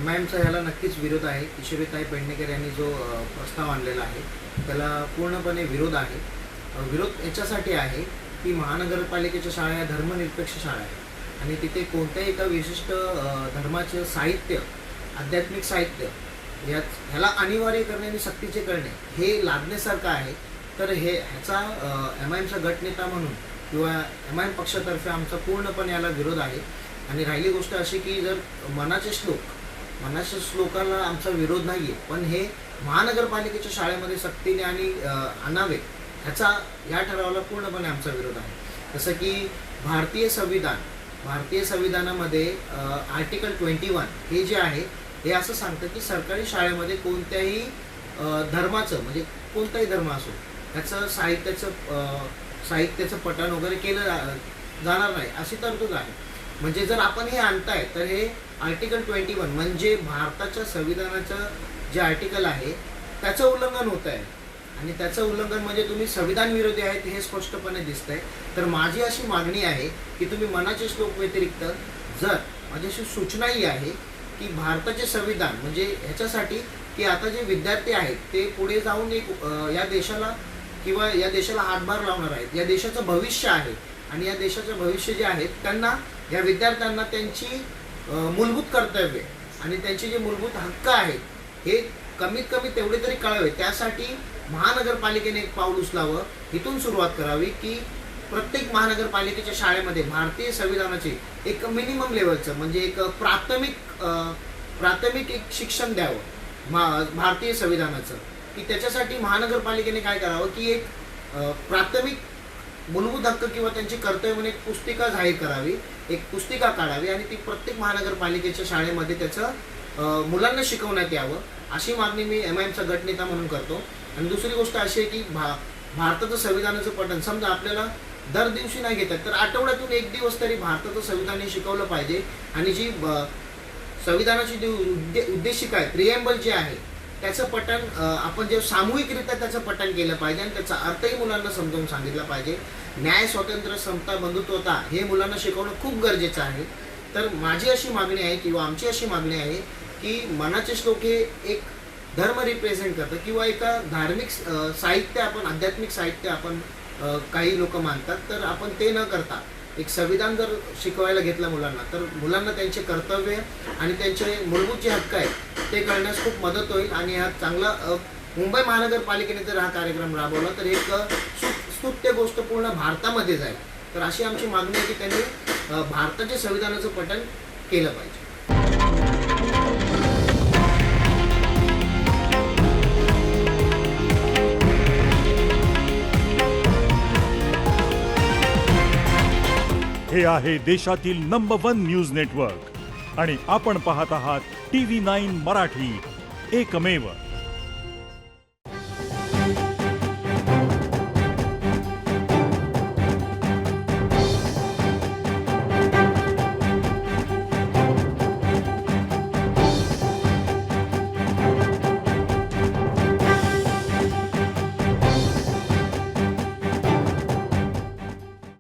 MIMचा ह्याला नक्कीच विरोध आहे. किशोरीताई पेडणेकर यांनी जो प्रस्ताव आणलेला आहे त्याला पूर्णपणे विरोध आहे. विरोध याच्यासाठी आहे की महानगरपालिकेच्या शाळा या धर्मनिरपेक्ष शाळा आहेत आणि तिथे कोणत्याही एका विशिष्ट धर्माचं साहित्य, आध्यात्मिक साहित्य ह्याला अनिवार्य करणे आणि सक्तीचे करणे हे लादण्यासारखं आहे. तर ह्याचा MIMचा गटनेता म्हणून किंवा MIM पक्षातर्फे आमचा पूर्णपणे याला विरोध आहे. आणि राहिली गोष्ट अशी की जर मनाच्या श्लोकाला आमचा विरोध नाही आहे, पण हे महानगरपालिकेच्या शाळेमध्ये सक्तीने आणि आणावे या ठरावाला पूर्णपणे आमचा विरोध आहे. जसं की भारतीय संविधानामध्ये आर्टिकल 21 हे जे आहे हे असं सांगतं की सरकारी शाळेमध्ये कोणत्याही धर्माचं म्हणजे कोणताही धर्म असो त्याचं साहित्याचं पठण वगैरे केलं जाणार नाही अशी तरतूद आहे. म्हणजे जर आपण हे आणताय तर हे आर्टिकल 21 म्हणजे भारताच्या संविधानाचं जे आर्टिकल आहे त्याचं उल्लंघन होत आहे आणि त्याचं उल्लंघन म्हणजे तुम्ही संविधान विरोधी आहेत हे स्पष्टपणे दिसतंय. तर माझी अशी मागणी आहे की तुम्ही मनाचे श्लोक व्यतिरिक्त जर माझी अशी सूचनाही आहे की भारताचे संविधान म्हणजे ह्याच्यासाठी की आता जे विद्यार्थी आहेत ते पुढे जाऊन एक या देशाला किंवा या देशाला हातभार लावणार आहेत. या देशाचं भविष्य आहे आणि या देशाचं भविष्य जे आहे त्यांना या विद्यार्थ्यांना त्यांची मूलभूत कर्तव्ये आणि त्यांचे जे मूलभूत हक्क आहेत हे कमीत कमी तेवढे तरी कळावे. त्यासाठी महानगरपालिकेने एक पाऊल उचलावं, इथून सुरुवात करावी की प्रत्येक महानगरपालिकेच्या शाळेमध्ये भारतीय संविधानाचे एक मिनिमम लेवलचं म्हणजे एक प्राथमिक एक शिक्षण द्यावं भारतीय संविधानाचं. की त्याच्यासाठी महानगरपालिकेने काय करावं की एक प्राथमिक मूलभूत हक्क किंवा त्यांची कर्तव्य म्हणून एक पुस्तिका जाहीर करावी, एक पुस्तिका काढावी आणि ती प्रत्येक महानगरपालिकेच्या शाळेमध्ये त्याचं मुलांना शिकवण्यात यावं अशी मागणी मी MIMचा गटनेता म्हणून करतो. आणि दुसरी गोष्ट अशी आहे की भारताचं संविधानाचं पठण समजा आपल्याला दर दिवशी नाही घेतात तर आठवड्यातून एक दिवस तरी भारताचं संविधान हे शिकवलं पाहिजे. आणि जी संविधानाची उद्देशिका आहे, प्रिएम्बल जे आहे त्याचं पठण आपण जे सामूहिकरित्या त्याचं पठण केलं पाहिजे आणि त्याचा अर्थही मुलांना समजावून सांगितला पाहिजे. न्याय, स्वातंत्र्य, समता, बंधुत्वता हे मुलांना शिकवणं खूप गरजेचं आहे. तर माझी अशी मागणी आहे किंवा आमची अशी मागणी आहे की मनाचे श्लोक हे एक धर्म रिप्रेझेंट करतं किंवा एका धार्मिक साहित्य आपण आध्यात्मिक साहित्य आपण काही लोक मानतात तर आपण ते न करता एक संविधान जर शिकवायला घेतलं मुलांना तर मुलांना त्यांचे कर्तव्य आणि त्यांचे मूलभूत जे हक्क आहेत ते कळण्यास खूप मदत होईल. आणि हा चांगला मुंबई महानगरपालिकेने जर हा कार्यक्रम राबवला तर एक स्तुत्य गोष्ट पूर्ण भारतामध्ये जाईल. तर अशी आमची मागणी आहे की त्यांनी भारताच्या संविधानाचं पठण केलं पाहिजे. हे आहे देशातील नंबर 1 न्यूज नेटवर्क आणि आपण पाहत आहात TV9 मराठी, एकमेव.